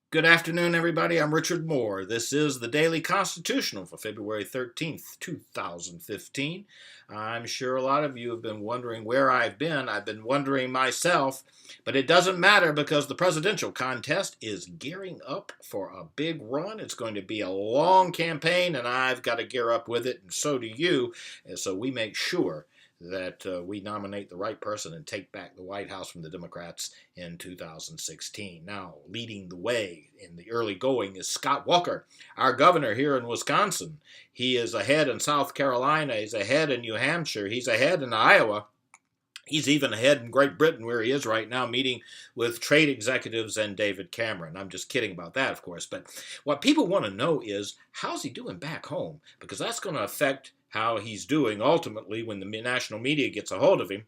Good afternoon, everybody. I'm Richard Moore. This is the Daily Constitutional for February 13th, 2015. I'm sure a lot of you have been wondering where I've been. I've been wondering myself, but it doesn't matter because the presidential contest is gearing up for a big run. It's going to be a long campaign, and I've got to gear up with it, and so do you. And so we make sure that we nominate the right person and take back the White House from the Democrats in 2016. Now, leading the way in the early going is Scott Walker, our governor here in Wisconsin. He is ahead in South Carolina. He's ahead in New Hampshire. He's ahead in Iowa. He's even ahead in Great Britain, where he is right now, meeting with trade executives and David Cameron. I'm just kidding about that, of course. But what people want to know is, how's he doing back home? Because that's going to affect how he's doing ultimately when the national media gets a hold of him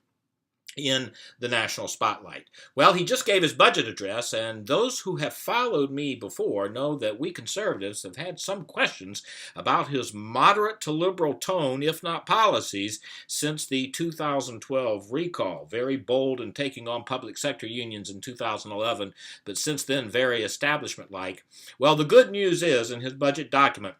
in the national spotlight. Well, he just gave his budget address, and those who have followed me before know that we conservatives have had some questions about his moderate to liberal tone, if not policies, since the 2012 recall. Very bold in taking on public sector unions in 2011, but since then very establishment-like. Well, the good news is, in his budget document,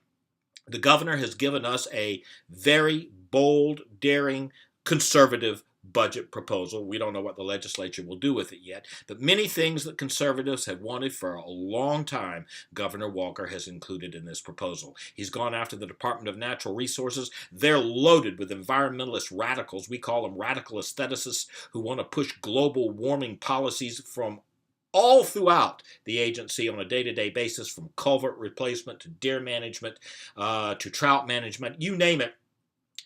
the governor has given us a very bold, daring, conservative budget proposal. We don't know what the legislature will do with it yet, but many things that conservatives have wanted for a long time, Governor Walker has included in this proposal. He's gone after the Department of Natural Resources. They're loaded with environmentalist radicals. We call them radical aestheticists who want to push global warming policies from all throughout the agency on a day-to-day basis, from culvert replacement to deer management to trout management, you name it.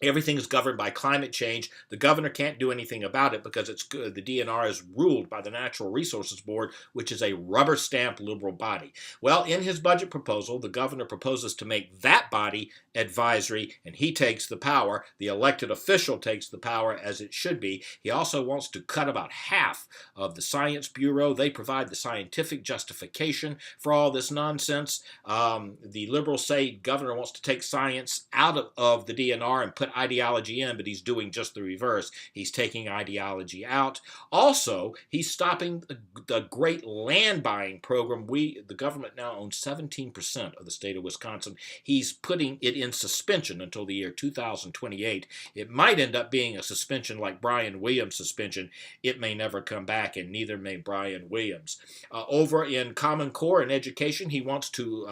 Everything is governed by climate change. The governor can't do anything about it because the DNR is ruled by the Natural Resources Board, which is a rubber-stamped liberal body. Well, in his budget proposal, the governor proposes to make that body advisory, and he takes the power. The elected official takes the power as it should be. He also wants to cut about half of the Science Bureau. They provide the scientific justification for all this nonsense. The liberals say governor wants to take science out of the DNR and put ideology in, but he's doing just the reverse. He's taking ideology out. Also, he's stopping the great land buying program. The government now owns 17% of the state of Wisconsin. He's putting it in suspension until the year 2028. It might end up being a suspension like Brian Williams' suspension. It may never come back, and neither may Brian Williams. Over in Common Core and education, he wants to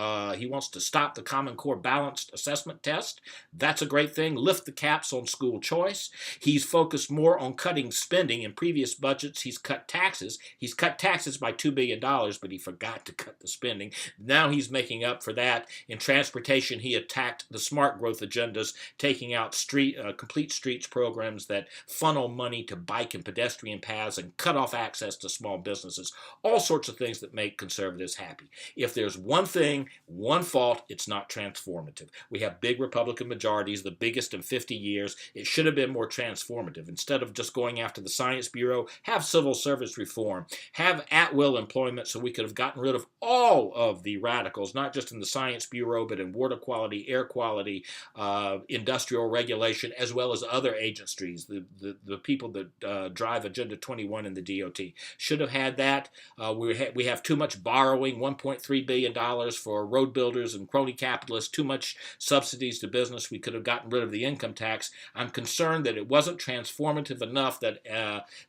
stop the Common Core balanced assessment test. That's a great thing. Lift the caps on school choice. He's focused more on cutting spending. In previous budgets, he's cut taxes. He's cut taxes by $2 billion, but he forgot to cut the spending. Now he's making up for that. In transportation, he attacked the smart growth agendas, taking out complete streets programs that funnel money to bike and pedestrian paths and cut off access to small businesses. All sorts of things that make conservatives happy. If there's one thing, one fault, it's not transformative. We have big Republican majorities, the biggest in 50 years. It should have been more transformative. Instead of just going after the Science Bureau, have civil service reform, have at-will employment so we could have gotten rid of all of the radicals, not just in the Science Bureau, but in water quality, air quality, industrial regulation, as well as other agencies, the people that drive Agenda 21 in the DOT. Should have had that. We have too much borrowing, $1.3 billion for road builders and crony capitalists, too much subsidies to business. We could have gotten rid of the income tax. I'm concerned that it wasn't transformative enough that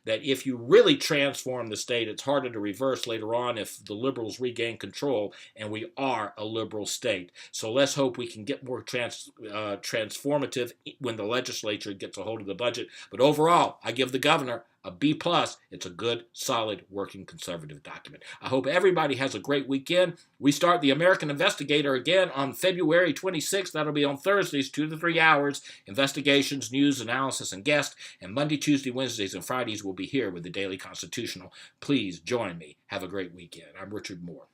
if you really transform the state, it's harder to reverse later on if the liberals regain control, and we are a liberal state. So let's hope we can get more transformative when the legislature gets a hold of the budget. But overall, I give the governor a B+. It's a good, solid, working conservative document. I hope everybody has a great weekend. We start the American Investigator again on February 26th. That'll be on Thursdays, 2 to 3 hours. Investigations, news, analysis, and guests. And Monday, Tuesday, Wednesdays, and Fridays we'll be here with the Daily Constitutional. Please join me. Have a great weekend. I'm Richard Moore.